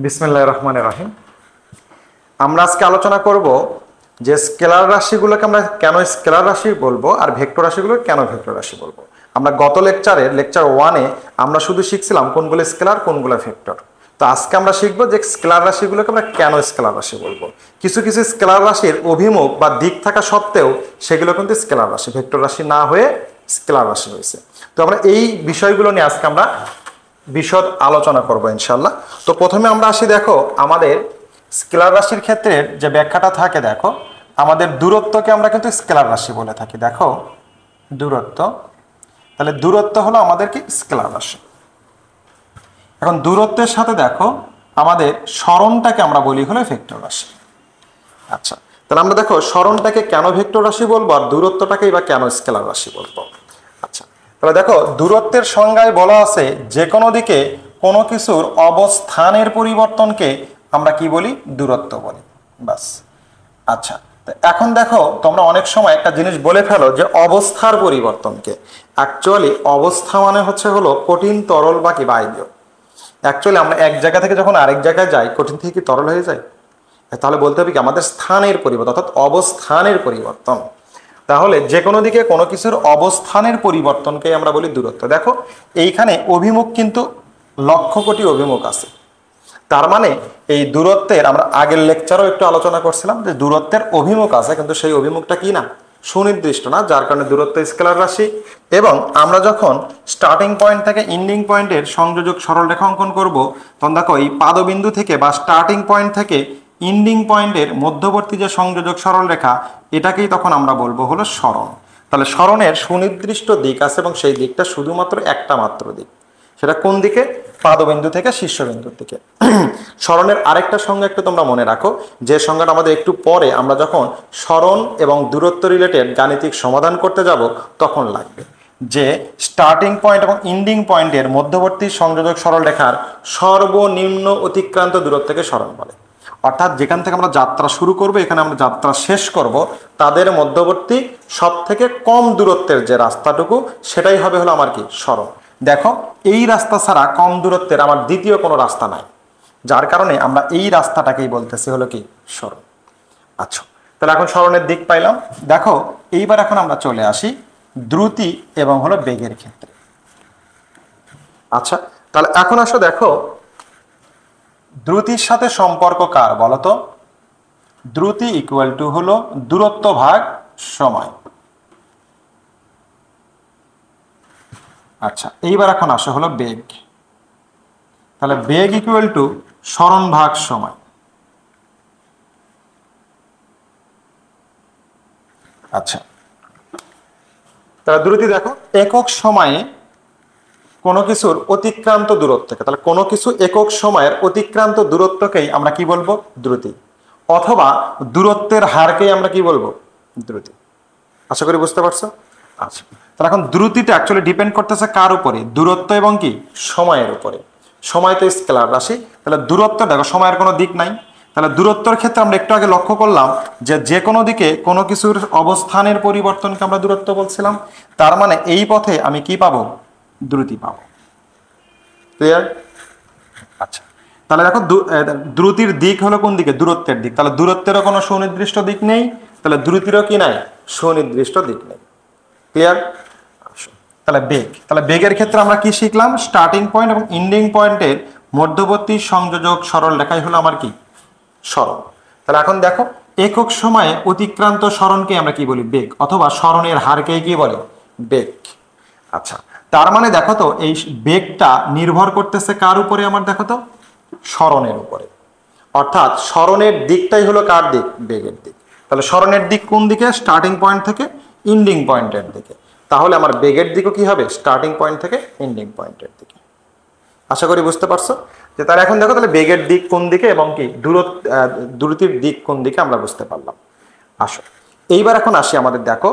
বিসমিল্লাহির রহমানির রহিম। আমরা আজকে আলোচনা করব যে স্কেলার রাশিগুলোকে আমরা কেন স্কেলার রাশি বলবো আর ভেক্টর রাশিগুলো কেন ভেক্টর রাশি বলবো। আমরা গত লেকচার 1-এ আমরা শুধু শিখছিলাম কোনগুলো স্কেলার কোনগুলো ভেক্টর। তো আজকে আমরা শিখবো যে স্কেলার রাশিগুলোকে আমরা কেন স্কেলার রাশি বলবো। কিছু কিছু স্কেলার রাশির অভিমুখ বা দিক থাকা সত্ত্বেও সেগুলো কিন্তু স্কেলার রাশি, ভেক্টর রাশি না হয়ে স্কেলার রাশি হয়েছে। তো আমরা এই বিষয়গুলো নিয়ে আজকে আমরা বিশদ আলোচনা করব ইনশাল্লাহ। তো প্রথমে আমরা আসি, দেখো আমাদের স্কেলার রাশির ক্ষেত্রে যে ব্যাখ্যাটা থাকে, দেখো আমাদের দূরত্বকে আমরা কিন্তু স্কেলার রাশি বলে থাকি। দেখো দূরত্ব, তাহলে দূরত্ব হলো আমাদের কি স্কেলার রাশি। এখন দূরত্বের সাথে দেখো আমাদের সরণটাকে আমরা বলি হলো ভেক্টর রাশি। আচ্ছা, তাহলে আমরা দেখো সরণটাকে কেন ভেক্টর রাশি বলবো আর দূরত্বটাকেই বা কেন স্কেলার রাশি বলবো। আচ্ছা, তাহলে দেখো দূরত্বের সংজ্ঞায় বলা আছে যে কোনো দিকে কোনো কিছুর অবস্থানের পরিবর্তনকে আমরা কি বলি, দূরত্ব বলি, বাস। আচ্ছা, এখন দেখো তোমরা অনেক সময় একটা জিনিস বলে ফেলো যে অবস্থার পরিবর্তনকে। অ্যাকচুয়ালি অবস্থা মানে হলো কঠিন, তরল বা কি বায়বীয়। অ্যাকচুয়ালি আমরা এক জায়গা থেকে যখন আরেক জায়গায় যাই, কঠিন থেকে কি তরল হয়ে যায়? তাহলে বলতে হবে কি আমাদের স্থানের পরিবর্তন, অর্থাৎ অবস্থানের পরিবর্তন। তাহলে যে কোনো দিকে কোনো কিছুর অবস্থানের পরিবর্তনকে আমরা বলি দূরত্ব। দেখো এইখানে অভিমুখ কিন্তু লক্ষ কোটি অভিমুখ আছে। তার মানে এই দূরত্বের আমরা আগের লেকচারও একটু আলোচনা করছিলাম যে দূরত্বের অভিমুখ আছে, কিন্তু সেই অভিমুখটা কি না, সুনির্দিষ্ট না, যার কারণে দূরত্ব স্কেলার রাশি। এবং আমরা যখন স্টার্টিং পয়েন্ট থেকে এন্ডিং পয়েন্টের সংযোজক সরলরেখা অঙ্কন করব, তখন দেখো এই পাদবিন্দু থেকে বা স্টার্টিং পয়েন্ট থেকে এন্ডিং পয়েন্টের মধ্যবর্তী যে সংযোজক সরলরেখা, এটাকেই তখন আমরা বলবো হলো সরণ। তাহলে সরণের সুনির্দিষ্ট দিক আছে এবং সেই দিকটা শুধুমাত্র একটা মাত্র দিক। সেটা কোন দিকে? পাদবিন্দু থেকে শীর্ষবিন্দুর দিকে। সরণের আরেকটা সংজ্ঞা একটু তোমরা মনে রাখো, যে সংজ্ঞাটা আমাদের একটু পরে আমরা যখন সরণ এবং দূরত্ব রিলেটেড গাণিতিক সমাধান করতে যাব তখন লাগবে, যে স্টার্টিং পয়েন্ট এবং এন্ডিং পয়েন্টের মধ্যবর্তী সংযোজক সরলরেখার সর্বনিম্ন অতিক্রান্ত দূরত্বকে সরণ বলে। অর্থাৎ যেখান থেকে আমরা যাত্রা শুরু করব, এখানে আমরা যাত্রা শেষ করব, তাদের মধ্যবর্তী সব থেকে কম দূরত্বের যে রাস্তাটুকু, সেটাই হবে হলো আমার কি, সরণ। দেখো এই রাস্তা ছাড়া কম দূরত্বের আমার দ্বিতীয় কোনো রাস্তা নাই, যার কারণে আমরা এই রাস্তাটাকেই বলতেছি হলো কি, সরণ। আচ্ছা, তাহলে এখন সরণের দিক পাইলাম। দেখো এইবার এখন আমরা চলে আসি দ্রুতি এবং হলো বেগের ক্ষেত্রে। আচ্ছা, তাহলে এখন আসো, দেখো দ্রুতির সাথে সম্পর্ক কার বলতো? দ্রুতি ইকুয়াল টু হলো দূরত্ব ভাগ সময়। আচ্ছা, এইবার এখন আসে হলো বেগ। তাহলে বেগ ইকুয়াল টু সরণ ভাগ সময়। আচ্ছা, তাহলে দ্রুতি দেখো একক সময়ে কোনো কিছুর অতিক্রান্ত দূরত্বকে, তাহলে কোনো কিছু একক সময়ের অতিক্রান্ত দূরত্বকেই আমরা কি বলবো, দ্রুতি। অথবা দূরত্বের হারকেই আমরা কি বলবো, দ্রুতি। আশা করি বুঝতে পারছো। আচ্ছা, তাহলে এখন দ্রুতিটা অ্যাকচুয়ালি ডিপেন্ড করতেছে কার উপরে? দূরত্ব এবং কি সময়ের উপরে। সময় তো স্কেলার রাশি, তাহলে দূরত্ব দেখো সময়ের কোনো দিক নাই। তাহলে দূরত্বের ক্ষেত্রে আমরা একটু আগে লক্ষ্য করলাম যে কোনো দিকে কোনো কিছুর অবস্থানের পরিবর্তনকে আমরা দূরত্ব বলছিলাম। তার মানে এই পথে আমি কি পাবো, দ্রুতি পাবো। ক্লিয়ার? আচ্ছা, তাহলে দেখো দ্রুতির দিক হলো কোন দিকে, দূরত্বের দিক। তাহলে দূরত্বেরও কোনো সুনির্দিষ্ট দিক নেই, তাহলে দ্রুতিরও কি নাই, সুনির্দিষ্ট দিক নেই। ক্লিয়ার? তাহলে বেগ, তাহলে বেগের ক্ষেত্রে আমরা কি শিখলাম? স্টার্টিং পয়েন্ট এবং এন্ডিং পয়েন্টের মধ্যবর্তী সংযোজক সরল রেখাই হলো আমার কি, সরণ। তাহলে এখন দেখো একক সময়ে অতিক্রান্ত সরণকে আমরা কি বলি, বেগ, অথবা সরণের হারকে কি বলে, বেগ। আচ্ছা, তার মানে দেখো তো এই বেগটা নির্ভর করতেছে কার উপরে আমার, দেখো তো সরণের উপরে। অর্থাৎ সরণের দিকটাই হলো কার দিক, বেগের দিক। তাহলে সরণের দিক কোন দিকে? স্টার্টিং পয়েন্ট থেকে এন্ডিং পয়েন্টের দিকে। তাহলে আমার বেগের দিকও কি হবে, স্টার্টিং পয়েন্ট থেকে এন্ডিং পয়েন্টের দিকে। আশা করি বুঝতে পারছো। যে তার এখন দেখো তাহলে বেগের দিক কোন দিকে এবং কি দ্রুতির দিক কোন দিকে আমরা বুঝতে পারলাম। আসো এইবার এখন আসি, আমাদের দেখো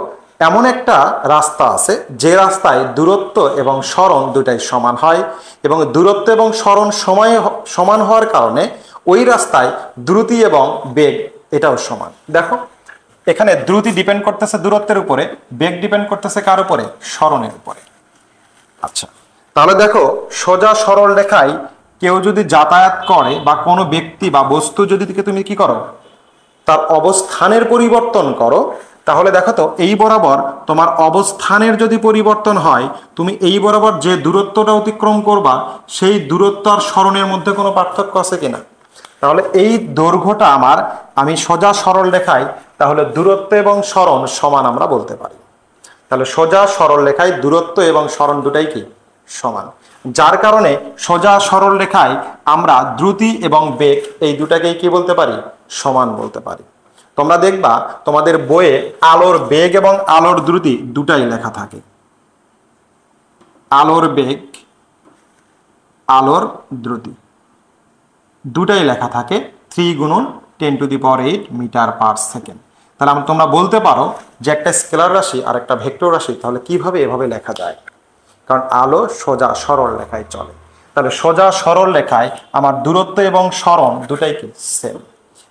এমন একটা রাস্তা আছে যে রাস্তায় দূরত্ব এবং সরণ দুটাই সমান হয়, এবং দূরত্ব এবং সরণ সময়ে সমান হওয়ার কারণে ওই রাস্তায় দ্রুতি এবং বেগ এটাও সমান। দেখো এখানে দ্রুতি ডিপেন্ড করতেছে দূরত্বের উপরে, বেগ ডিপেন্ড করতেছে কার উপরে, সরণের উপরে। আচ্ছা, তাহলে দেখো সোজা সরল রেখায় কেউ যদি যাতায়াত করে বা কোনো ব্যক্তি বা বস্তু যদি তুমি কি করো, তার অবস্থানের পরিবর্তন করো, তাহলে দেখো তো এই বরাবর তোমার অবস্থানের যদি পরিবর্তন হয়, তুমি এই বরাবর যে দূরত্বটা অতিক্রম করবা সেই দূরত্ব আর সরণের মধ্যে কোনো পার্থক্য আছে কিনা? তাহলে এই দৈর্ঘ্যটা আমি সোজা সরল রেখায়, তাহলে দূরত্ব এবং সরণ সমান আমরা বলতে পারি। তাহলে সোজা সরল রেখায় দূরত্ব এবং সরণ দুটাই কি সমান, যার কারণে সোজা সরল রেখায় আমরা দ্রুতি এবং বেগ এই দুটাকেই কি বলতে পারি, সমান বলতে পারি। তোমরা দেখবা তোমাদের বইয়ে আলোর বেগ এবং আলোর দ্রুতি দুটাই লেখা থাকে। আলোর বেগ, আলোর দ্রুতি দুটাই লেখা থাকে 3 গুণন 10⁸ মিটার পার সেকেন্ড। তাহলে তোমরা বলতে পারো যে একটা স্কেলার রাশি আর একটা ভেক্টর রাশি তাহলে কিভাবে এভাবে লেখা যায়, কারণ আলো সোজা সরল রেখায় চলে। তাহলে সোজা সরল রেখায় আমার দূরত্ব এবং সরণ দুটাই কি সেম।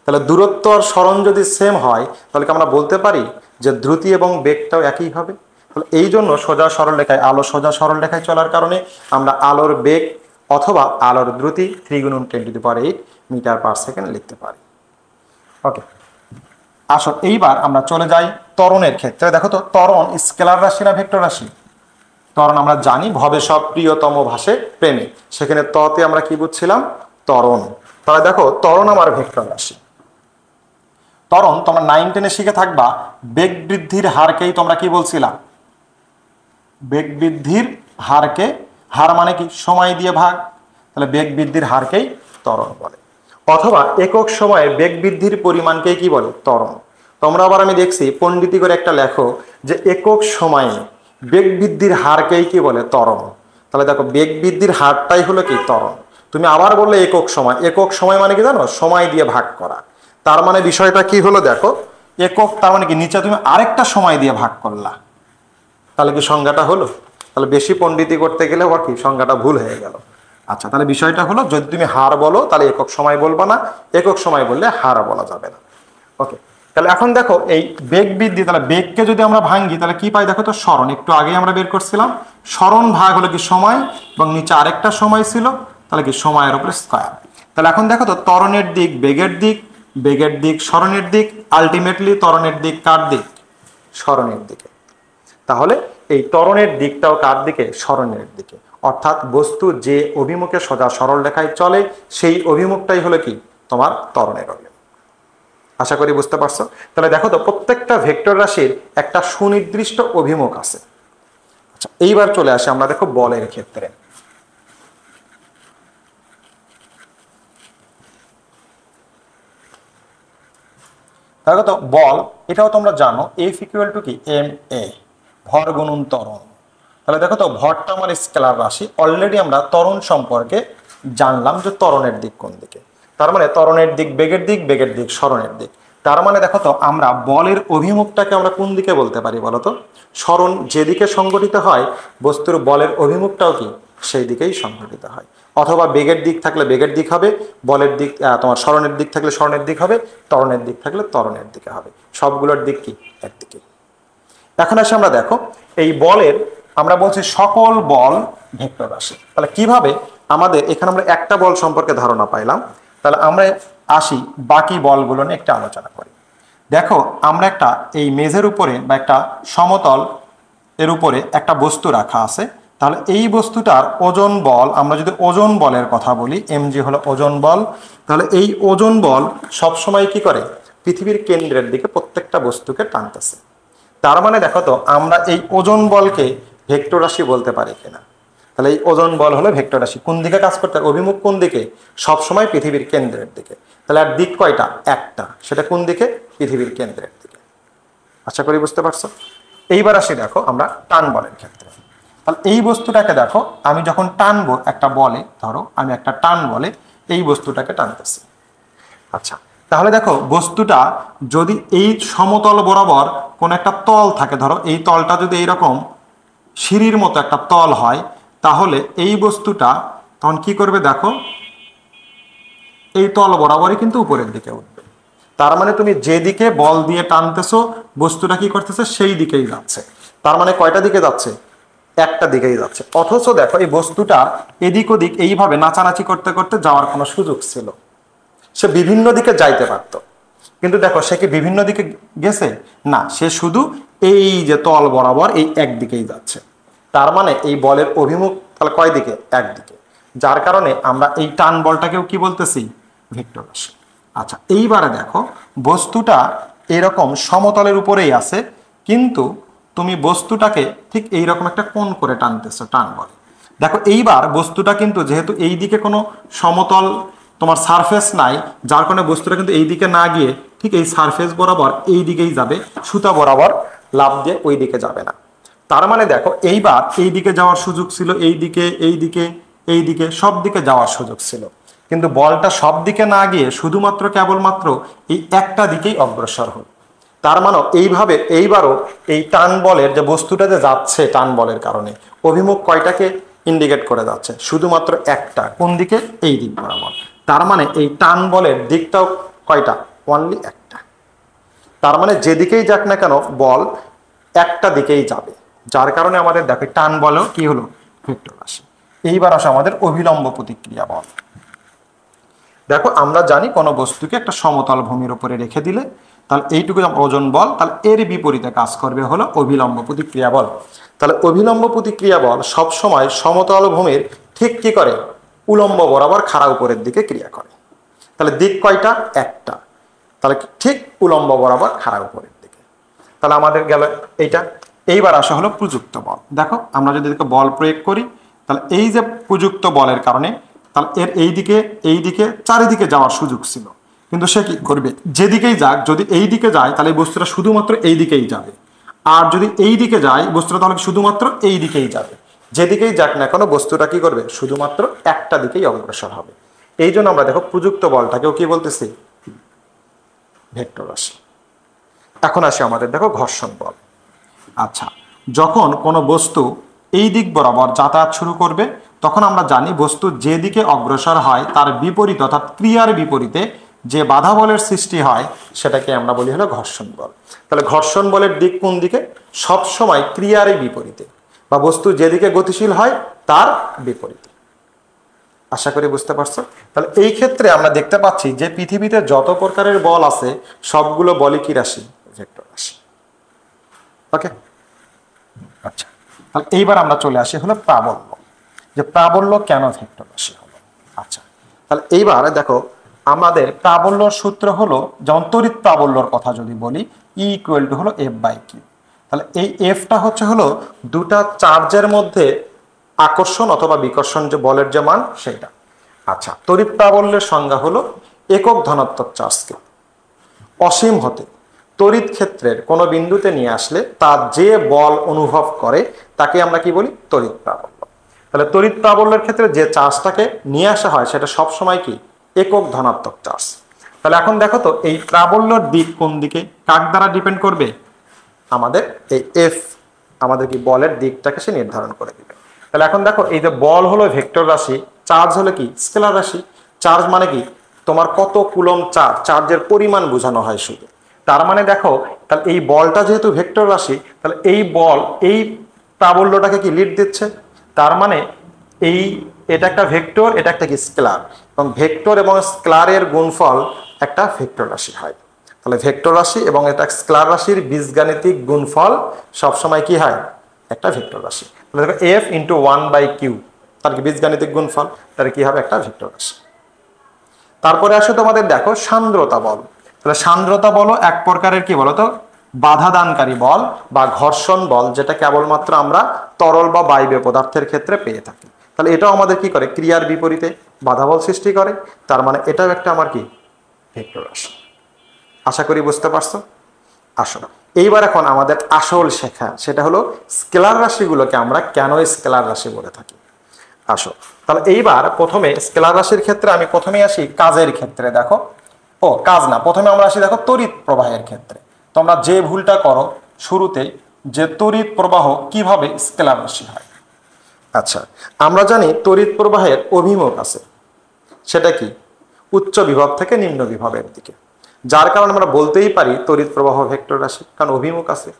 তাহলে দূরত্ব আর সরণ যদি সেম হয় তাহলে কি আমরা বলতে পারি যে দ্রুতি এবং বেগটাও একই হবে? তাহলে এই জন্য সোজা সরল রেখায়, আলো সোজা সরল রেখায় চলার কারণে আমরা আলোর বেগ অথবা আলোর দ্রুতি 3 গুণন 10⁸ মিটার পার সেকেন্ড লিখতে পারি। ওকে, আসো এইবার আমরা চলে যাই ত্বরণের ক্ষেত্রে। দেখো তো ত্বরণ স্কেলার রাশি না ভেক্টর রাশি? ত্বরণ আমরা জানি ভবে সব প্রিয়তম ভাসে প্রেমে, সেখানে ততে আমরা কি বুঝছিলাম, ত্বরণ। তাহলে দেখো ত্বরণ আমার ভেক্টর রাশি। ত্বরণ তোমরা 9 10-এ শিখে থাকবা, বেগ বৃদ্ধির হারকেই তোমরা কি বলছিলাম, বেগ বৃদ্ধির হারকে, হার মানে কি সময় দিয়ে ভাগ, তাহলে বেগ বৃদ্ধির হারকেই ত্বরণ বলে। অথবা একক সময়ে বেগ বৃদ্ধির পরিমাণকেই কি বলে, ত্বরণ। তোমরা আবার আমি দেখছি পণ্ডিতি করে একটা লেখো যে একক সময়ে বেগ বৃদ্ধির হারকেই কি বলে, ত্বরণ। তাহলে দেখো বেগ বৃদ্ধির হারটাই হলো কি ত্বরণ। তুমি আবার বললে একক সময়, একক সময় মানে কি জানো, সময় দিয়ে ভাগ করা। তার মানে বিষয়টা কি হলো দেখো, একক তার মানে কি নিচে তুমি আরেকটা সময় দিয়ে ভাগ করলা, তাহলে কি সংজ্ঞাটা হলো? তাহলে বেশি পণ্ডিতি করতে গেলে আবার কি সংজ্ঞাটা ভুল হয়ে গেল। আচ্ছা, তাহলে বিষয়টা হলো যদি তুমি হার বলো তাহলে একক সময় বলবা না, একক সময় বললে হার বলা যাবে না। ওকে, তাহলে এখন দেখো এই বেগ বৃদ্ধি, তাহলে বেগকে যদি আমরা ভাঙ্গি তাহলে কি পাই দেখো তো, সরণ। একটু আগেই আমরা বের করছিলাম, সরণ ভাগ হলো কি সময়, এবং নিচে আরেকটা সময় ছিল, তাহলে কি সময়ের উপরে স্কয়ার। তাহলে এখন দেখো তো ত্বরণের দিক বেগের দিক, বেগের দিক সরণের দিক, আলটিমেটলি ত্বরণের দিক কার দিক, সরণের দিকে। তাহলে এই ত্বরণের দিকটাও কার দিকে, সরণের দিকে। অর্থাৎ বস্তু যে অভিমুখে সোজা সরল রেখায় চলে সেই অভিমুখটাই হলো কি তোমার ত্বরণের অভিমুখ। আশা করি বুঝতে পারছো। তাহলে দেখো তো প্রত্যেকটা ভেক্টর রাশির একটা সুনির্দিষ্ট অভিমুখ আছে। আচ্ছা, এইবার চলে আসে আমরা দেখো বলের ক্ষেত্রে। দেখো তো বল, এটাও তোমরা জানো F = কি ma, ভর গুণন ত্বরণ। তাহলে দেখো তো ভরটা আমার স্কেলার রাশি, অলরেডি আমরা ত্বরণ সম্পর্কে জানলাম যে ত্বরণের দিক কোন দিকে। তার মানে ত্বরণের দিক বেগের দিক, বেগের দিক সরণের দিক। তার মানে দেখো তো আমরা বলের অভিমুখটাকে আমরা কোন দিকে বলতে পারি বলো তো, সরণ যেদিকে সংগঠিত হয় বস্তুর বলের অভিমুখটাও কি সেই দিকেই সংগঠিত হয়। অথবা বেগের দিক থাকলে বেগের দিক হবে, বলের দিক তোমার সরণের দিক থাকলে সরণের দিক হবে, ত্বরণের দিক থাকলে ত্বরণের দিকে হবে। সবগুলোর দিক কি একদিকে। এখন আসে আমরা দেখো এই বলের, আমরা বলছি সকল বল ভেক্টর রাশি। তাহলে কিভাবে আমাদের এখানে আমরা একটা বল সম্পর্কে ধারণা পাইলাম, তাহলে আমরা আসি বাকি বলগুলো নিয়ে একটা আলোচনা করি। দেখো আমরা একটা এই মেঝের উপরে বা একটা সমতল এর উপরে একটা বস্তু রাখা আছে। তাহলে এই বস্তুটার ওজন বল, আমরা যদি ওজন বলের কথা বলি, mg হলো ওজন বল। তাহলে এই ওজন বল সবসময় কি করে, পৃথিবীর কেন্দ্রের দিকে প্রত্যেকটা বস্তুকে টানতেছে। তার মানে দেখো তো আমরা এই ওজন বলকে ভেক্টর রাশি বলতে পারি কিনা। তাহলে এই ওজন বল হলো ভেক্টর রাশি। কোন দিকে কাজ করতে হয়, অভিমুখ কোন দিকে, সবসময় পৃথিবীর কেন্দ্রের দিকে। তাহলে আর দিক কয়টা, একটা, সেটা কোন দিকে, পৃথিবীর কেন্দ্রের দিকে। আশা করি বুঝতে পারছো। এইবার আসি দেখো আমরা টান বলের ক্ষেত্রে। তাহলে এই বস্তুটাকে দেখো, আমি যখন টানবো একটা বলে, ধরো আমি একটা টান বলে এই বস্তুটাকে টানতেছি। আচ্ছা, তাহলে দেখো বস্তুটা যদি এই সমতল বরাবর কোন একটা তল থাকে, ধরো এই তলটা যদি এইরকম সিঁড়ির মতো একটা তল হয়, তাহলে এই বস্তুটা তখন কি করবে দেখো, এই তল বরাবরই কিন্তু উপরের দিকে উঠবে। তার মানে তুমি যেদিকে বল দিয়ে টানতেছো বস্তুটা কি করতেছে সেই দিকেই যাচ্ছে। তার মানে কয়টা দিকে যাচ্ছে, একটা দিকেই যাচ্ছে, অথচ দেখো এই বস্তুটা এদিক ওদিক এইভাবে নাচানাচি করতে করতে যাওয়ার কোনো সুযোগ ছিল, সে বিভিন্ন দিকে যাইতে পারতো, কিন্তু দেখো সে কি বিভিন্ন দিকে গেছে? না, সে শুধু এই যে তল বরাবর এই একদিকেই যাচ্ছে। তার মানে এই বলের অভিমুখ তাহলে কয় দিকে? একদিকে। যার কারণে আমরা এই টান বলটাকেও কি বলতেছি? ভেক্টর রাশি। আচ্ছা, এইবারে দেখো বস্তুটা এরকম সমতলের উপরেই আছে, কিন্তু তুমি বস্তুটাকে ঠিক এইরকম একটা কোণ করে টানতেছো, টান বলে। দেখো এইবার বস্তুটা কিন্তু যেহেতু এই দিকে কোনো সমতল তোমার সারফেস নাই, যার কারণে বস্তুটা কিন্তু এই দিকে না গিয়ে ঠিক এই সারফেস বরাবর এই দিকেই যাবে, সুতা বরাবর লাফ দিয়ে ওই দিকে যাবে না। তার মানে দেখো এইবার এই দিকে যাওয়ার সুযোগ ছিল, এই দিকে, এই দিকে, এই দিকে, সব দিকে যাওয়ার সুযোগ ছিল, কিন্তু বলটা সব দিকে না গিয়ে শুধুমাত্র কেবলমাত্র এই একটা দিকেই অগ্রসর হল। তার মানে এইভাবে এইবারও এই টান বলের যে বস্তুটা যে যাচ্ছে টান বলের কারণে অভিমুখ কয়টাকে ইন্ডিকেট করে যাচ্ছে? শুধুমাত্র একটা। কোন দিকে? এই দিক বরাবর। তার মানে এই টান বলের দিকটাও কয়টা? অনলি একটা। তার মানে যেদিকেই যাক না কেন বল একটা দিকেই যাবে, যার কারণে আমাদের দেখো টান বলও কি হলো? ভেক্টর রাশি। এইবার আসে আমাদের অভিলম্ব প্রতিক্রিয়া বল। দেখো আমরা জানি কোনো বস্তুকে একটা সমতল ভূমির উপরে রেখে দিলে তাহলে এইটুকু ওজন বল, তাহলে এর বিপরীতে কাজ করবে হলো অভিলম্ব প্রতিক্রিয়া বল। তাহলে অভিলম্ব প্রতিক্রিয়া বল সবসময় সমতল ভূমির ঠিক কি করে? উলম্ব বরাবর খাড়া উপরের দিকে ক্রিয়া করে। তাহলে দিক কয়টা? একটা। তাহলে ঠিক উলম্ব বরাবর খাড়া উপরের দিকে। তাহলে আমাদের গেল এইটা। এইবার আসা হলো প্রযুক্ত বল। দেখো আমরা যদি বল প্রয়োগ করি তাহলে এই যে প্রযুক্ত বলের কারণে তাহলে এর এই দিকে চারিদিকে যাওয়ার সুযোগ ছিল, কিন্তু সে কি করবে? যেদিকেই যাক, যদি এই দিকে যায় তাহলে এই বস্তুটা শুধুমাত্র এই দিকেই যাবে, আর যদি এই দিকে যায় বস্তুটা তাহলে শুধুমাত্র এই দিকেই যাবে। যেদিকেই যাক না কেন বস্তুটা কি করবে? শুধুমাত্র একটা দিকেই অগ্রসর হবে। এই জন্য আমরা দেখো প্রযুক্ত বলটাকেও কি বলতেছি? ভেক্টর রাশি। এখন আসে আমাদের দেখো ঘর্ষণ বল। আচ্ছা, যখন কোনো বস্তু এই দিক বরাবর যাতায়াত শুরু করবে তখন আমরা জানি বস্তু যেদিকে অগ্রসর হয় তার বিপরীত অর্থাৎ ক্রিয়ার বিপরীতে যে বাধা বলের সৃষ্টি হয় সেটাকে আমরা বলি হলো ঘর্ষণ বল। তাহলে ঘর্ষণ বলের দিক কোন দিকে? সবসময় ক্রিয়ারই বিপরীতে, বা বস্তু যেদিকে গতিশীল হয় তার বিপরীতে। আশা করি বুঝতে পারছো। তাহলে এই ক্ষেত্রে আমরা দেখতে পাচ্ছি যে পৃথিবীতে যত প্রকারের বল আছে সবগুলো বলই কি রাশি? ভেক্টর রাশি। ওকে, আচ্ছা, তাহলে এইবার আমরা চলে আসি হলো প্রাবল্য, যে প্রাবল্য কেন ভেক্টর রাশি হলো। আচ্ছা, তাহলে এইবার দেখো আমাদের প্রাবল্যর সূত্র হলো, যেমন তড়িৎ প্রাবল্যর কথা যদি বলি, ই ইকুয়াল টু হলো F/Q। তাহলে এই এফটা হচ্ছে হলো দুটা চার্জের মধ্যে আকর্ষণ অথবা বিকর্ষণ যে বলের যে মান সেটা। আচ্ছা, তড়িৎ প্রাবল্যের সংজ্ঞা হলো একক ধনাত্মক চার্জকে অসীম হতে তড়িৎ ক্ষেত্রের কোনো বিন্দুতে নিয়ে আসলে তার যে বল অনুভব করে তাকে আমরা কি বলি? তড়িৎ প্রাবল্য। তাহলে তড়িৎ প্রাবল্যের ক্ষেত্রে যে চার্জটাকে নিয়ে আসা হয় সেটা সবসময় কি? একক ধনাত্মক চার্জ। তাহলে এখন দেখো তো এই প্রাবল্যর দিক কোন দিকে কার দ্বারা ডিপেন্ড করবে? আমাদের এই এফ আমাদের কি বলের দিকটাকে সে নির্ধারণ করে দিবে। তাহলে এখন দেখো এই যে বল হলো ভেক্টর রাশি, চার্জ হলো কি? স্কেলার রাশি। চার্জ মানে কি? তোমার কত কুলম চার্জ, চার্জের পরিমাণ বোঝানো হয় শুধু। তার মানে দেখো তাহলে এই বলটা যেহেতু ভেক্টর রাশি তাহলে এই বল এই প্রাবল্যটাকে কি লিড দিচ্ছে। তার মানে এই এটা একটা ভেক্টর, এটা একটা কি? স্কেলার। এবং ভেক্টর এবং স্কেলারের গুণফল একটা ভেক্টর রাশি হয়। তাহলে ভেক্টর রাশি এবং এটা স্কেলার রাশির বীজগাণিতিক গুণফল সবসময় কি হয়? একটা ভেক্টর রাশি। তাহলে দেখো এফ ইন্টু 1/Q তার কি বীজগাণিতিক গুণফল, তার কি হবে? একটা ভেক্টর রাশি। তারপরে আসে তোমাদের দেখো সান্দ্রতা বল। তাহলে সান্দ্রতা বলও এক প্রকারের কি বলতো? বাধা দানকারী বল বা ঘর্ষণ বল, যেটা কেবলমাত্র আমরা তরল বা বায়বীয় পদার্থের ক্ষেত্রে পেয়ে থাকি। তাহলে এটাও আমাদের কি করে? ক্রিয়ার বিপরীতে বাধা বল সৃষ্টি করে। তার মানে এটাও একটা আমার কি? ভেক্টর রাশি। আশা করি বুঝতে পারছো। আসলে এইবার এখন আমাদের আসল শেখা সেটা হলো স্কেলার রাশিগুলোকে আমরা কেন স্কেলার রাশি বলে থাকি। আসো, তাহলে এইবার প্রথমে স্কেলার রাশির ক্ষেত্রে আমি প্রথমে আসি কাজের ক্ষেত্রে। দেখো, কাজ না, প্রথমে আমরা আসি দেখো তড়িৎ প্রবাহের ক্ষেত্রে। তোমরা যে ভুলটা করো শুরুতে, যে তড়িৎ প্রবাহ কিভাবে স্কেলার রাশি হয়। আচ্ছা, আমরা জানি তড়িৎ প্রবাহের অভিমুখ আছে, সেটা কি? উচ্চ বিভব থেকে নিম্ন বিভবের দিকে। যার কারণে আমরা বলতেই পারি তড়িৎ প্রবাহ ভেক্টর রাশি, কারণ অভিমুখ আছে।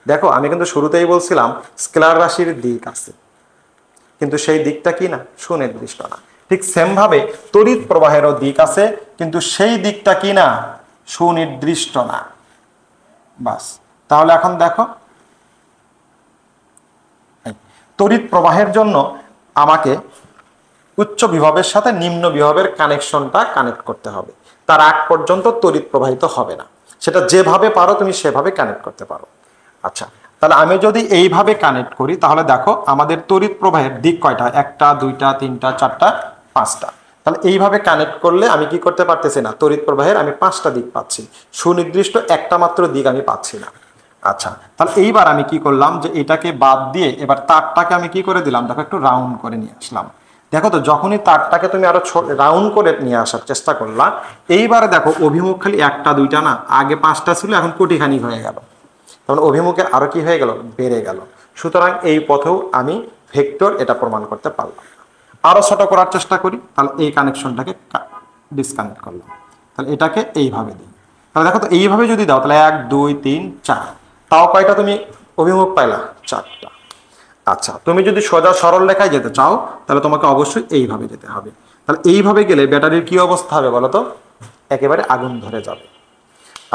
দেখো আমি কিন্তু শুরুতেই বলছিলাম স্কেলার রাশির দিক আছে, কিন্তু সেই দিকটা কি না, সুনির্দিষ্ট না। ঠিক সেম ভাবে তড়িৎ প্রবাহেরও দিক আছে, কিন্তু সেই দিকটা কি না, সুনির্দিষ্ট না। বাস, তাহলে এখন দেখো তড়িৎ প্রবাহের জন্য আমাকে উচ্চ বিভবের সাথে নিম্ন বিভবের কানেকশনটা কানেক্ট করতে হবে, তার আগ পর্যন্ত তড়িৎ প্রবাহিত হবে না। সেটা যেভাবে পারো তুমি সেভাবে কানেক্ট করতে পারো। আচ্ছা, তাহলে আমি যদি এইভাবে কানেক্ট করি তাহলে দেখো আমাদের তড়িৎ প্রবাহের দিক কয়টা, একটা, দুইটা, তিনটা, চারটা, পাঁচটা। তাহলে এইভাবে কানেক্ট করলে আমি কি করতে পারতেছি না, তড়িৎ প্রবাহের আমি পাঁচটা দিক পাচ্ছি, সুনির্দিষ্ট একটা মাত্র দিক আমি পাচ্ছি না। আচ্ছা, তাহলে এইবার আমি কি করলাম, যে এটাকে বাদ দিয়ে এবার তারটাকে আমি কি করে দিলাম, দেখো একটু রাউন্ড করে নিয়ে আসলাম। দেখো তো যখনই তারটাকে তুমি আরো রাউন্ড করে নিয়ে আসার চেষ্টা করলা, এইবারে দেখো অভিমুখ খালি একটা দুইটা না, আগে পাঁচটা ছিল এখন কোটিখানি হয়ে গেল, তখন অভিমুখের আরো কি হয়ে গেল, বেড়ে গেল। সুতরাং এই পথেও আমি ভেক্টর এটা প্রমাণ করতে পারলাম। আরো ছোট করার চেষ্টা করি, তাহলে এই কানেকশনটাকে ডিসকানেক্ট করলাম, তাহলে এটাকে এইভাবে দিই। তাহলে দেখো তো এইভাবে যদি দাও তাহলে 1 2 3 4, তাও কয়টা তুমি অভিমুখ পাইলা, চারটা। আচ্ছা, তুমি যদি সোজা সরল রেখায় যেতে চাও তাহলে তোমাকে অবশ্যই এইভাবে যেতে হবে। তাহলে এইভাবে গেলে ব্যাটারির কি অবস্থা হবে বলো তো, একেবারে আগুন ধরে যাবে।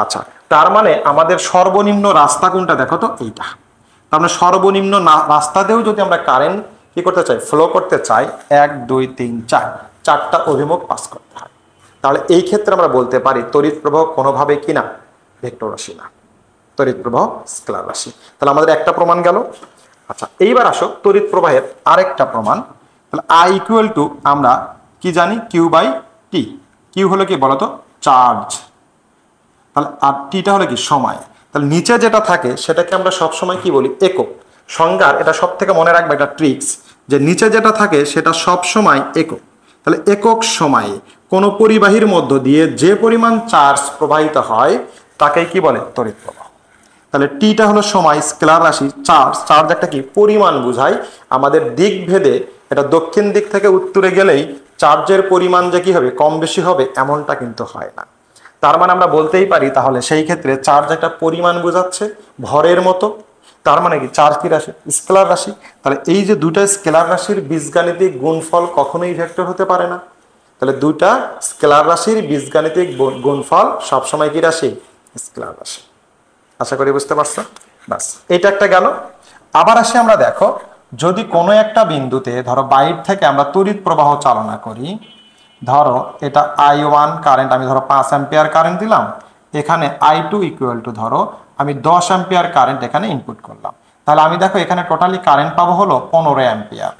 আচ্ছা, তার মানে আমাদের সর্বনিম্ন রাস্তা কোনটা দেখো তো, এইটা। তার মানে সর্বনিম্ন রাস্তাতেও যদি আমরা কারেন্ট কি করতে চাই, ফ্লো করতে চাই, 1 2 3 4, চারটা অভিমুখ পাস করতে হয়। তাহলে এই ক্ষেত্রে আমরা বলতে পারি তড়িৎ প্রবাহ কোনোভাবে কি না, ভেক্টর রাশি না, তড়িৎ প্রবাহ স্কেলার রাশি। তাহলে আমাদের একটা প্রমাণ গেল। আচ্ছা, এইবার আসো তড়িৎ প্রবাহের আরেকটা প্রমাণ। তাহলে আই ইকুয়াল টু আমরা কি জানি, কিউ বাই টি। কিউ হলো কি বলতো, চার্জ। তাহলে আর টিটা হলো কি, সময়। তাহলে নিচে যেটা থাকে সেটাকে আমরা সবসময় কি বলি, একক। সংজ্ঞার এটা সব থেকে মনে রাখবে, এটা ট্রিক্স, যে নিচে যেটা থাকে সেটা সব সময় একক। তাহলে একক সময়ে কোনো পরিবাহীর মধ্য দিয়ে যে পরিমাণ চার্জ প্রবাহিত হয় তাকে কি বলে, তড়িৎ প্রবাহ। তাহলে টিটা হলো সময়, স্কেলার রাশি, চার্জ। চার্জ একটা কি, পরিমাণ বোঝায়। আমাদের দিক ভেদে এটা দক্ষিণ দিক থেকে উত্তরে গেলেই চার্জের পরিমাণ যে কি হবে, কম বেশি হবে এমনটা কিন্তু হয় না। তার মানে আমরা বলতেই পারি তাহলে সেই ক্ষেত্রে চার্জ একটা পরিমাণ বোঝাচ্ছে, ভরের মতো। তার মানে কি, চার্জ কি রাশি, স্কেলার রাশি। তাহলে এই যে দুটা স্কেলার রাশির বীজগাণিতিক গুণফল কখনোই ভেক্টর হতে পারে না। তাহলে দুটা স্কেলার রাশির বীজগাণিতিক গুণফল সবসময় কি রাশি, স্কেলার রাশি। আশা করি বুঝতে পারছো। বাস, এটা একটা গেল। আবার আসি আমরা, দেখো যদি কোনো একটা বিন্দুতে ধরো বাইর থেকে আমরা তড়িৎ প্রবাহ চালনা করি, ধরো এটা I1 কারেন্ট, আমি ধরো 5 অ্যাম্পিয়ার কারেন্ট দিলাম, এখানে I2 ইকুয়াল টু ধরো আমি 10 অ্যাম্পিয়ার কারেন্ট এখানে ইনপুট করলাম। তাহলে আমি দেখো এখানে টোটালি কারেন্ট পাবো হলো 15 অ্যাম্পিয়ার।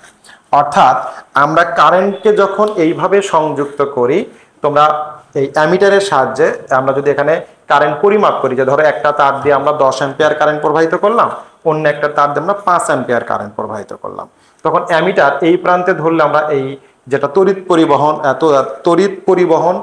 অর্থাৎ আমরা কারেন্টকে যখন এইভাবে সংযুক্ত করি, তোমরা এই অ্যামিটারের সাহায্যে আমরা যদি এখানে কারেন্ট পরিমাপ করি, যে ধরো একটা তার দিয়ে আমরা 10 অ্যাম্পিয়ার কারেন্ট প্রবাহিত করলাম, অন্য একটা তার দিয়ে আমরা 5 অ্যাম্পিয়ার কারেন্ট প্রবাহিত করলাম, তখন অ্যামিটার এই প্রান্তে ধরলে আমরা এই যেটা তড়িৎ পরিবহন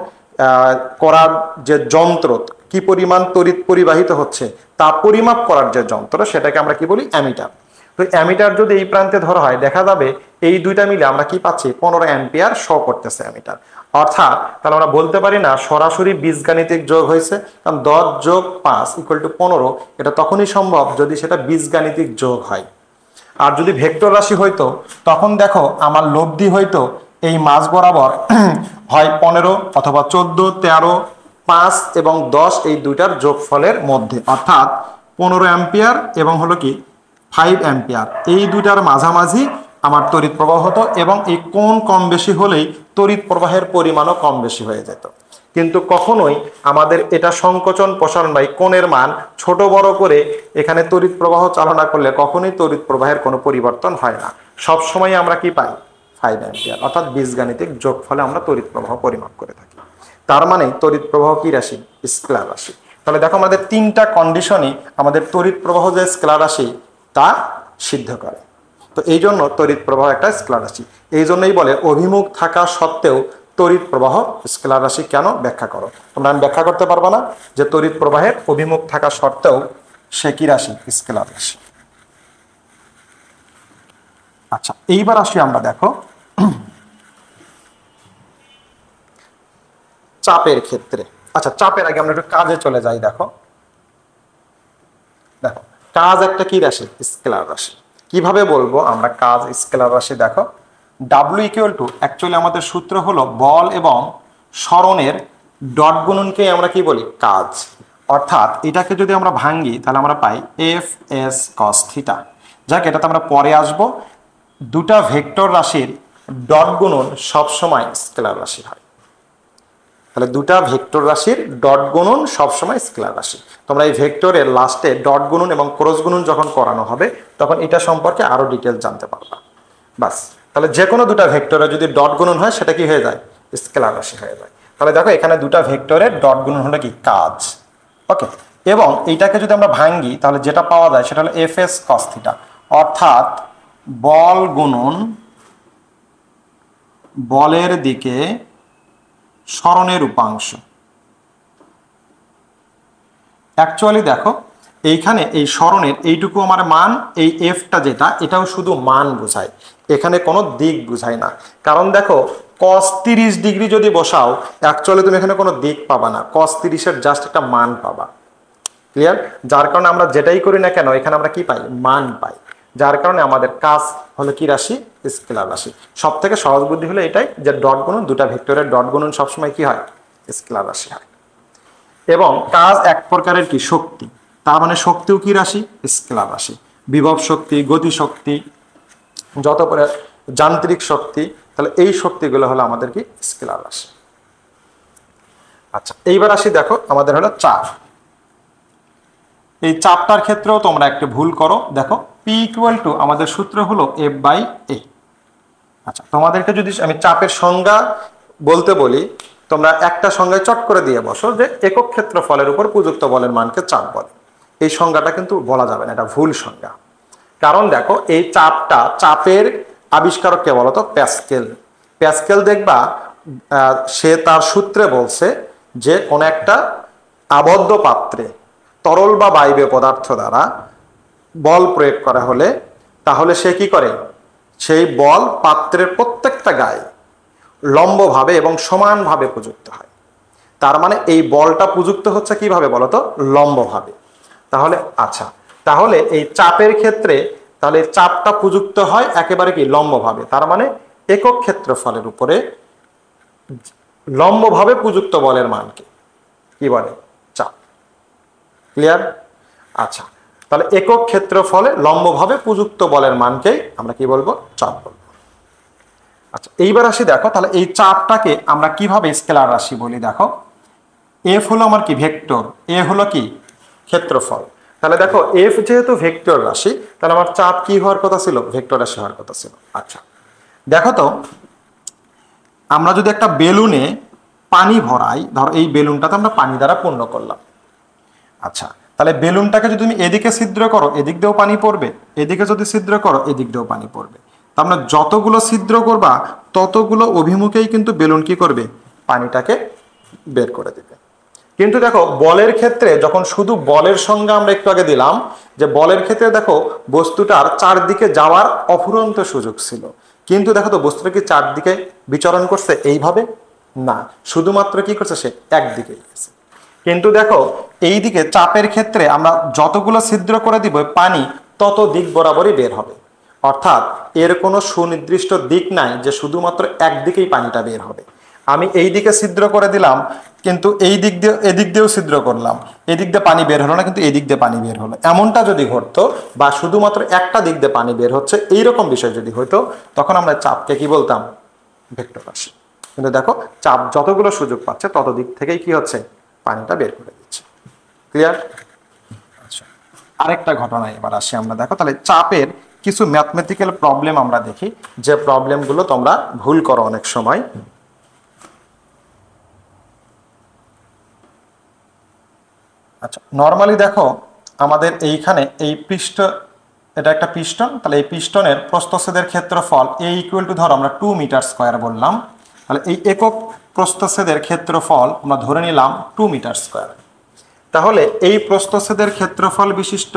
করার যে যন্ত্র, কি পরিমাণ তড়িৎ পরিবাহিত হচ্ছে তা পরিমাপ করার যে যন্ত্র, সেটাকে আমরা কি বলি, অ্যামিটার। তো অ্যামিটার যদি এই প্রান্তে ধরা হয়, দেখা যাবে এই দুইটা মিলে আমরা কি পাচ্ছি, 15 অ্যাম্পিয়ার শো করতেছে অ্যামিটার। অর্থাৎ তাহলে আমরা বলতে পারি না সরাসরি বীজগাণিতিক যোগ হয়েছে, কারণ 10 যোগ 5 ইকুয়াল টু 15, এটা তখনই সম্ভব যদি সেটা বীজগাণিতিক যোগ হয়। আর যদি ভেক্টর রাশি হইতো তখন দেখো আমার লব্ধি হইতো এই মাঝ বরাবর হয় 15 অথবা 14, 13, 5 এবং 10 এই দুইটার যোগফলের মধ্যে, অর্থাৎ 15 অ্যাম্পিয়ার এবং হলো কি 5 অ্যাম্পিয়ার, এই দুইটার মাঝামাঝি আমার তড়িৎ প্রবাহ হতো, এবং এই কোণ কম বেশি হলেই তড়িৎ প্রবাহের পরিমাণও কম বেশি হয়ে যেত। কিন্তু কখনোই আমাদের এটা সংকোচন প্রসারণ বা কোণের মান ছোট বড় করে এখানে তড়িৎ প্রবাহ চালনা করলে কখনোই তড়িৎ প্রবাহের কোনো পরিবর্তন হয় না। সব সময় আমরা কি পাই, 5 অ্যাম্পিয়ার, অর্থাৎ বীজগাণিতিক যোগফলে আমরা তড়িৎ প্রবাহ পরিমাপ করে থাকি। তার মানে তড়িৎ প্রবাহ কি রাশি, স্কেলার রাশি। তাহলে দেখো আমাদের তিনটা কন্ডিশনই আমাদের তড়িৎ প্রবাহ যে স্কেলার রাশি তা সিদ্ধ করে। তো এই জন্য তড়িৎ প্রবাহ একটা স্কেলার রাশি। এই জন্যই বলে অভিমুখ থাকা সত্ত্বেও তড়িৎ প্রবাহ স্কেলার রাশি। কেন, ব্যাখ্যা করো। তোমরা আমি ব্যাখ্যা করতে পারবো না যে তড়িৎ প্রবাহের অভিমুখ থাকা সত্ত্বেও সে কি রাশি, স্কেলার রাশি। আচ্ছা, এইবার আসি আমরা, দেখো চাপের ক্ষেত্রে। আচ্ছা, চাপের আগে আমরা একটু কাজে চলে যাই। দেখো কাজ একটা কি রাশি? স্কেলার রাশি। কিভাবে বলবো আমরা কাজ স্কেলার রাশি? দেখো ডাব্লিউ ইকুয়াল টু, অ্যাকচুয়ালি আমাদের সূত্র হলো বল এবং সরণের ডট গুণনকে আমরা কি বলি? কাজ। অর্থাৎ এটাকে যদি আমরা ভাঙ্গি তাহলে আমরা পাই এফ এস কস থিটা। যাক, এটাতে আমরা পরে আসব। দুটা ভেক্টর রাশির ডট গুণন সবসময় স্কেলার রাশি হয়। তাহলে দুটা ভেক্টর রাশির ডট গুণন সবসময় স্কেলার রাশি। তোমরা এই ভেক্টরের লাস্টে ডট গুণন এবং ক্রস গুণন যখন করানো হবে তখন এটা সম্পর্কে আরো ডিটেল জানতে পারবা। বাস, তাহলে যে কোনো দুটা ভেক্টরে যদি ডট গুণন হয় সেটা কি হয়ে যায়? স্কেলার রাশি হয়ে যায়। তাহলে দেখো এখানে দুটা ভেক্টরের ডট গুণন হলো কি? কাজ। ওকে, এবং এইটাকে যদি আমরা ভাঙ্গি তাহলে যেটা পাওয়া যায় সেটা হলো এফ এস কস থিটা। অর্থাৎ বল গুণন বলের দিকে সরণের উপাংশ। অ্যাকচুয়ালি দেখো এইখানে এই সরণের এইটুকু আমার মান, এই এফটা যেটা, এটাও শুধু মান বোঝায়, এখানে কোনো দিক বোঝায় না। কারণ দেখো cos 30 ডিগ্রি যদি বসাও, অ্যাকচুয়ালি তুমি এখানে কোনো দিক পাবা না, cos 30-এর জাস্ট একটা মান পাবা। ক্লিয়ার? যার কারণে আমরা যেটাই করি না কেন এখানে আমরা কি পাই? মান পাই। যার কারণে আমাদের কাজ হলো কি রাশি? স্কেলার রাশি। সব থেকে সহজ বুদ্ধি হলো এটাই যে ডট গুণন, দুটা ভেক্টরের ডট গুণন সবসময় কি হয়? স্কেলার রাশি হয়। এবং কাজ এক প্রকারের কি? শক্তি। তার মানে শক্তিও কি রাশি? স্কেলার রাশি। বিভব শক্তি, গতি শক্তি, যত করে যান্ত্রিক শক্তি, তাহলে এই শক্তিগুলো হলো আমাদের কি? স্কেলার রাশি। আচ্ছা, এইবার আসি দেখো আমাদের হলো চাপ। এই চাপটার ক্ষেত্রেও তোমরা একটা ভুল করো। দেখো পি ইকুয়াল টু আমাদের সূত্র হলো এফ বাই এ। আচ্ছা, তোমাদেরকে যদি আমি চাপের সংজ্ঞা বলতে বলি, তোমরা একটা সংজ্ঞায় চট করে দিয়ে বসো যে একক ক্ষেত্রফলের উপর প্রযুক্ত বলের মানকে চাপ বলে। এই সংজ্ঞাটা কিন্তু বলা যাবে না, এটা ভুল সংজ্ঞা। কারণ দেখো এই চাপের আবিষ্কারক কে বলতো? প্যাসকেল। প্যাসকেল দেখবা সে তার সূত্রে বলছে যে কোন একটা আবদ্ধ পাত্রে তরল বা বায়বীয় পদার্থ দ্বারা বল প্রয়োগ করা হলে তাহলে সে কি করে? সেই বল পাত্রের প্রত্যেকটা গায়ে লম্বভাবে এবং সমানভাবে প্রযুক্ত হয়। তার মানে এই বলটা প্রযুক্ত হচ্ছে কিভাবে বলতো? লম্বভাবে। তাহলে আচ্ছা, তাহলে এই চাপের ক্ষেত্রে তাহলে চাপটা প্রযুক্ত হয় একেবারে কি? লম্বভাবে। তার মানে একক ক্ষেত্রফলের উপরে লম্বভাবে প্রযুক্ত বলের মানকে কি বলে? চাপ। ক্লিয়ার? আচ্ছা, তাহলে একক ক্ষেত্রফলে লম্বভাবে প্রযুক্ত বলের মানকে আমরা কি বলবো? চাপ বলবো। আচ্ছা, এইবার আসি দেখো তাহলে এই চাপটাকে আমরা কিভাবে স্কেলার রাশি বলি। দেখো এফ হলো আমার কি? ভেক্টর। এ হলো কি? ক্ষেত্রফল। তাহলে দেখো এফ যেহেতু ভেক্টর রাশি, তাহলে আমার চাপ কি হওয়ার কথা ছিল? ভেক্টর রাশি হওয়ার কথা ছিল। আচ্ছা, দেখো তো আমরা যদি একটা বেলুনে পানি ভরাই, ধরো এই বেলুনটাতে আমরা পানি দ্বারা পূর্ণ করলাম। আচ্ছা, তাহলে বেলুনটাকে যদি তুমি এদিকে ছিদ্র করো এদিক দিয়েও পানি পড়বে, এদিকে যদি ছিদ্র করো এদিক দিয়েও পানি পড়বে। তার মানে যতগুলো ছিদ্র করবা ততগুলো অভিমুখেই কিন্তু বেলুন কি করবে? পানিটাকে বের করে দেবে। কিন্তু দেখো বলের ক্ষেত্রে যখন শুধু বলের সংজ্ঞা আমরা একটু আগে দিলাম, যে বলের ক্ষেত্রে দেখো বস্তুটার চারদিকে যাওয়ার অফুরন্ত সুযোগ ছিল, কিন্তু দেখো তো বস্তুটা কি চারদিকে বিচরণ করছে? এইভাবে না, শুধুমাত্র কি করছে? সে একদিকে গেছে। কিন্তু দেখো এই দিকে চাপের ক্ষেত্রে আমরা যতগুলো ছিদ্র করে দিব পানি তত দিক বরাবরই বের হবে। অর্থাৎ এর কোনো সুনির্দিষ্ট দিক নাই যে শুধুমাত্র একদিকেই পানিটা বের হবে। আমি এই দিকে ছিদ্র করে দিলাম কিন্তু এই দিক দিয়ে এদিক দিয়েও ছিদ্র করলাম, এদিক দিয়ে পানি বের হলো না কিন্তু এই দিক দিয়ে পানি বের হলো, এমনটা যদি ঘটতো বা শুধুমাত্র একটা দিক দিয়ে পানি বের হচ্ছে এইরকম বিষয় যদি হতো তখন আমরা চাপকে কি বলতাম? ভেক্টর রাশি। কিন্তু দেখো চাপ যতগুলো সুযোগ পাচ্ছে তত দিক থেকেই কি হচ্ছে? পানিটা বের করে দিচ্ছে। ক্লিয়ার? আচ্ছা, আরেকটা ঘটনায় এবার আসি আমরা। দেখো তাহলে চাপের কিছু ম্যাথমেটিক্যাল প্রবলেম আমরা দেখি, যে প্রবলেমগুলো তোমরা ভুল করো অনেক সময়। আচ্ছা, নর্মালি দেখো আমাদের এইখানে এই পৃষ্ঠ, এটা একটা পিস্টন, তাহলে এই পিস্টনের প্রস্থচ্ছেদের ক্ষেত্রফল এ ইকুয়াল টু ধরো আমরা 2 মিটার স্কোয়ার বললাম। তাহলে এই একক প্রস্থচ্ছেদের ক্ষেত্রফল আমরা ধরে নিলাম 2 মিটার স্কোয়ার। তাহলে এই প্রস্থচ্ছেদের ক্ষেত্রফল বিশিষ্ট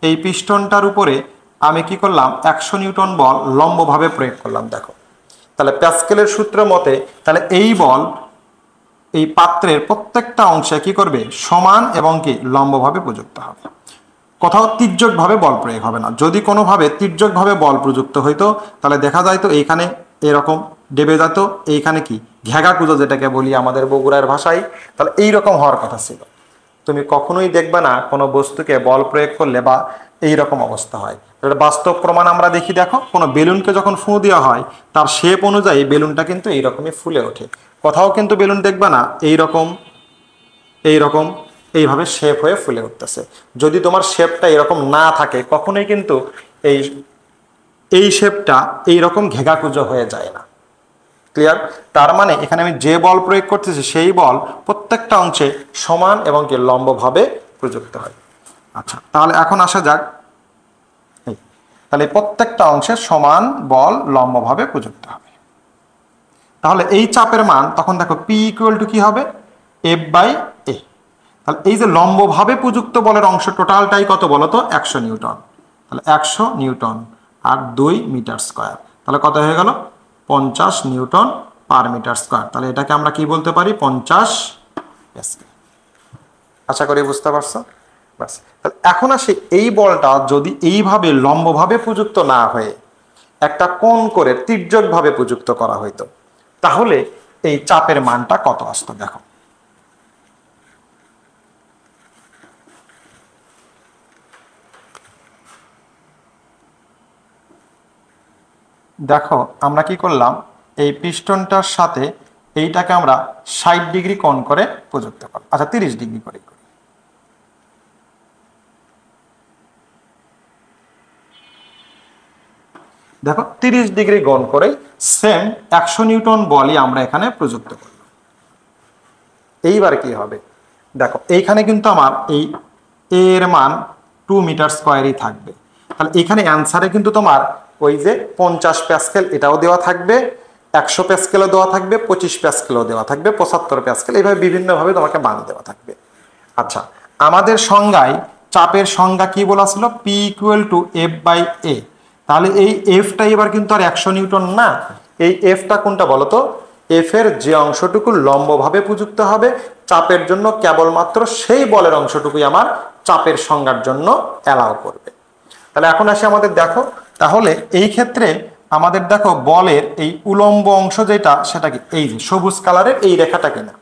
এই পিস্টনটার উপরে আমি কি করলাম? 100 নিউটন বল লম্বভাবে প্রয়োগ করলাম। দেখো তাহলে প্যাসকেলের সূত্র মতে তাহলে এই বল এই পাত্রের প্রত্যেকটা অংশে কি করবে? সমান এবং কি লম্বভাবে প্রযুক্ত হবে। কোথাও তির্যকভাবে বল প্রয়োগ হবে না। যদি কোনোভাবে তির্যকভাবে বল প্রযুক্ত হইতো তাহলে দেখা যাইতো এইখানে এরকম ডেবে যেত, এইখানে কি ঘেঘা কুজো যেটাকে বলি আমাদের বগুড়ার ভাষায়, তাহলে এইরকম হওয়ার কথা ছিল। তুমি কখনোই দেখবে না কোনো বস্তুকে বল প্রয়োগ করলে বা এইরকম অবস্থা হয়। বাস্তব প্রমাণ আমরা দেখি, দেখো কোনো বেলুনকে যখন ফুঁ দেওয়া হয় তার শেপ অনুযায়ী বেলুনটা কিন্তু এইরকমই ফুলে ওঠে। কোথাও কিন্তু বেলুন দেখবে না এইরকম এইরকম এইভাবে শেপ হয়ে ফুলে উঠতেছে। যদি তোমার শেপটা এরকম না থাকে কখনোই কিন্তু এই এই শেপটা এইরকম ঘেঘাকুজো হয়ে যায় না। ক্লিয়ার? তার মানে এখানে আমি যে বল প্রয়োগ করতেছি সেই বল প্রত্যেকটা অংশে সমান এবং কি লম্বভাবে প্রযুক্ত হয়। আচ্ছা, তাহলে এখন আসা যাক, তাহলে প্রত্যেকটা অংশে সমান বল লম্বভাবে প্রযুক্ত হবে। তাহলে এই চাপের মান তখন দেখো পি ইকুয়াল টু কি হবে, F/A। তাহলে এই যে লম্বভাবে প্রযুক্ত বলের অংশ টোটালটাই কত বলো তো, 100 নিউটন। তাহলে 100 নিউটন আর 2 মিটার স্কয়ার, তাহলে কত হয়ে গেল 50 নিউটন পার মিটার স্কয়ার। তাহলে এটাকে আমরা কি বলতে পারি, 50 প্যাসকেল। আশা করি বুঝতে পারছো। বাস, তাহলে এখন আসি এই বলটা যদি এইভাবে লম্বভাবে প্রযুক্ত না হয়ে একটা কোণ করে তির্যকভাবে প্রযুক্ত করা হইতো তাহলে এই চাপের মানটা কত আসতো। দেখো দেখো আমরা কি করলাম, এই পিস্টনটার সাথে এইটাকে আমরা 60 ডিগ্রি কোণ করে প্রযুক্ত করলাম, আচ্ছা 30 ডিগ্রি করে করি। দেখো 30 ডিগ্রি কোণ করে সেম 100 নিউটন বলই আমরা এখানে প্রযুক্ত করলাম। এইবার কি হবে, দেখো এইখানে কিন্তু আমার এই এর মান 2 মিটার স্কয়ারই থাকবে। তাহলে এখানে অ্যান্সারে কিন্তু তোমার ওই যে 50 প্যাসকেল এটাও দেওয়া থাকবে, 100 প্যাসকেলও দেওয়া থাকবে, 25 প্যাসকেলও দেওয়া থাকবে, 75 প্যাসকেল, এইভাবে বিভিন্নভাবে তোমাকে মান দেওয়া থাকবে। আচ্ছা, আমাদের সংজ্ঞায় চাপের সংজ্ঞা কি বলা ছিল, পি ইকুয়াল টু F/A। তাহলে এই এফটা এবার কিন্তু আর 100 নিউটন না, এই এফটা কোনটা বলতো, এফ এর যে অংশটুকু লম্বভাবে প্রযুক্ত হবে চাপের জন্য কেবলমাত্র সেই বলের অংশটুকুই আমার চাপের সংজ্ঞার জন্য অ্যালাউ করবে। তাহলে এখন আসি আমাদের দেখো, তাহলে এই ক্ষেত্রে আমাদের দেখো বলের এই উলম্ব অংশ যেটা সেটা কি, এই যে সবুজ কালারের এই রেখাটা কিনা,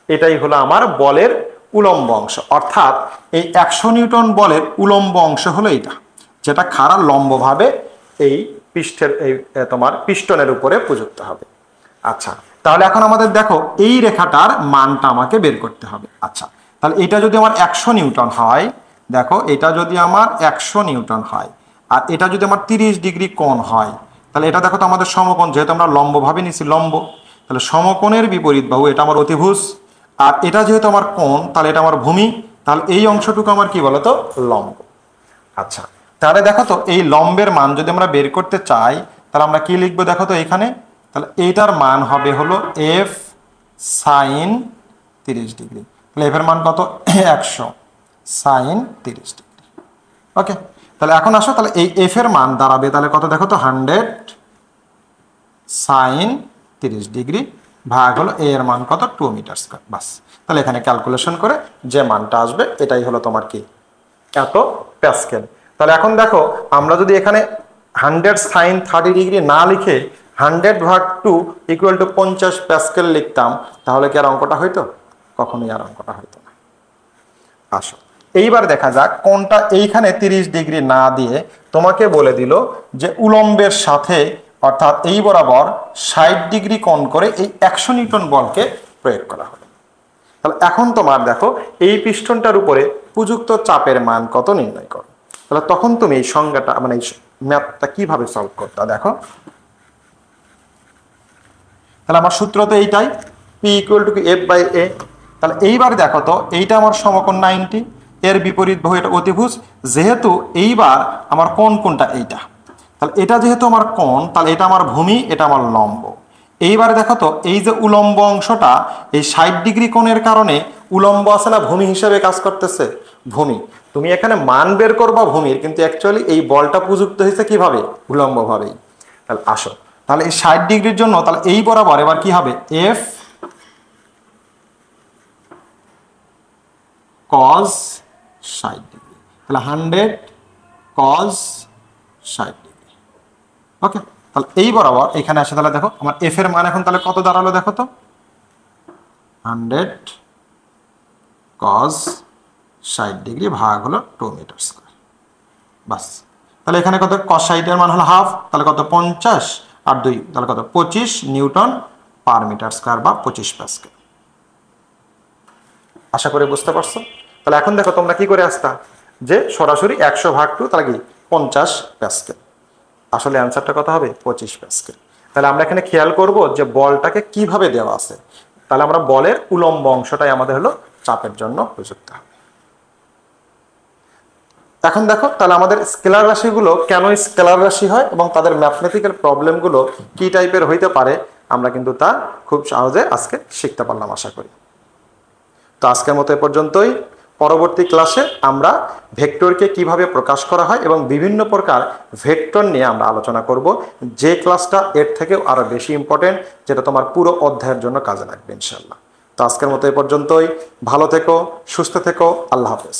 এটাই হলো আমার বলের উলম্ব অংশ। অর্থাৎ এই 100 নিউটন বলের উলম্ব অংশ হলো এটা, যেটা খাড়া লম্বভাবে এই পৃষ্ঠের এই তোমার পিস্টনের উপরে প্রযুক্ত হবে। আচ্ছা, তাহলে এখন আমাদের দেখো এই রেখাটার মানটা আমাকে বের করতে হবে। আচ্ছা, তাহলে এটা যদি আমার 100 নিউটন হয়, দেখো এটা যদি আমার 100 নিউটন হয় আর এটা যদি আমার 30 ডিগ্রি কোণ হয়, তাহলে এটা দেখো তো আমাদের সমকোণ, যেহেতু আমরা লম্বভাবে নিছি লম্ব, তাহলে সমকোণের বিপরীত বাহু এটা আমার অতিভুজ, আর এটা যেহেতু আমার কোণ তাহলে এটা আমার ভূমি, তাহলে এই অংশটুকু আমার কি বলতো, লম্ব। আচ্ছা, তাহলে দেখো তো এই লম্বের মান যদি আমরা বের করতে চাই তাহলে আমরা কি লিখবো, দেখো তো এখানে, তাহলে এইটার মান হবে হলো এফ সাইন 30 ডিগ্রি। তাহলে এফ এর মান কত, 100 সাইন 30 ডিগ্রি। ওকে, তাহলে এখন আসো, তাহলে এই এফ এর মান দাঁড়াবে তাহলে কত, দেখো তো 100 সাইন 30 ডিগ্রি ভাগ হলো এ এর মান কত, 2 মিটার স্কয়ার। বাস, তাহলে এখানে ক্যালকুলেশন করে যে মানটা আসবে এটাই হলো তোমার কি, এত প্যাসকেল। তাহলে এখন দেখো আমরা যদি এখানে 100 সাইন 30 ডিগ্রি না লিখে 100 ভাগ 2 ইকুয়াল টু 50 প্যাসকেল লিখতাম তাহলে কি আর অঙ্কটা হইতো, কখনোই আর অঙ্কটা হইতো না। আসো এইবার দেখা যাক কোনটা, এইখানে 30 ডিগ্রি না দিয়ে তোমাকে বলে দিল যে উলম্বের সাথে অর্থাৎ এই বরাবর 60 ডিগ্রি কোণ করে এই 100 নিউটন বলকে প্রয়োগ করা হবে। তাহলে এখন তোমার দেখো এই পিস্টনটার উপরে প্রযুক্ত চাপের মান কত নির্ণয় করো। তাহলে তখন তুমি এই সংজ্ঞাটা মানে এই ম্যাথটা কিভাবে সলভ করতে, দেখো তাহলে আমার সূত্র তো এইটাই, পি ইকুয়াল টু F/A। তাহলে এইবার দেখো তো এইটা আমার সমকোণ 90, এর বিপরীত বাহু এটা অতিভুজ, যেহেতু এইবার আমার কোণ কোনটা, এইটা, তাহলে এটা যেহেতু আমার কোণ তাহলে এটা আমার ভূমি, এটা আমার লম্ব। এইবারে দেখো তো এই যে উলম্ব অংশটা এই 60 ডিগ্রি কোণের কারণে উলম্ব আছে না, ভূমি হিসেবে কাজ করতেছে, ভূমি। তুমি এখানে মান বের করবা ভূমির, কিন্তু অ্যাকচুয়ালি এই বলটা প্রযুক্ত হয়েছে কিভাবে, উলম্ব ভাবেই। তাহলে আসো, তাহলে এই 60 ডিগ্রির জন্য তাহলে এই বরাবর এবার কি হবে, এফ কজ 60 ডিগ্রি। তাহলে 100 cos 60°। ওকে, তাহলে এই বরাবর এখানে আসে, তাহলে দেখো আমার এফ এর মান এখন তাহলে কত দাঁড়ালো দেখো তো, 100 cos 60° ভাগ হলো 2 মিটার স্কয়ার। বাস, তাহলে এখানে কত, cos 60 এর মান হলো হাফ, তাহলে কত 50 আর 2 তাহলে কত 25 নিউটন পার মিটার স্কয়ার বা 25 প্যাসকেল। আশা করি বুঝতে পারছো। তাহলে এখন দেখো তোমরা কি করে আসতা, যে সরাসরি 100 ভাগ 2 তাহলে কি 50 প্যাসকেল। আসলে অ্যান্সারটা কত হবে, 25 প্যাসকেল। তাহলে আমরা এখানে খেয়াল করব যে বলটাকে কিভাবে দেওয়া আছে। তাহলে আমরা বলের উলম্ব অংশটাই আমাদের হলো চাপের জন্য প্রযুক্ত হবে। এখন দেখো তাহলে আমাদের স্কেলার রাশিগুলো কেন স্কেলার রাশি হয় এবং তাদের ম্যাথমেটিক্যাল প্রবলেমগুলো কি টাইপের হইতে পারে, আমরা কিন্তু তা খুব সহজে আজকে শিখতে পারলাম আশা করি। তো আজকের মতো এ পর্যন্তই। পরবর্তী ক্লাসে আমরা ভেক্টরকে কিভাবে প্রকাশ করা হয় এবং বিভিন্ন প্রকার ভেক্টর নিয়ে আমরা আলোচনা করব, যে ক্লাসটা এর থেকেও আরো বেশি ইম্পর্টেন্ট, যেটা তোমার পুরো অধ্যায়ের জন্য কাজে লাগবে ইনশাল্লাহ। তো আজকের মতো এ পর্যন্তই। ভালো থেকো, সুস্থ থেকো, আল্লাহ হাফেজ।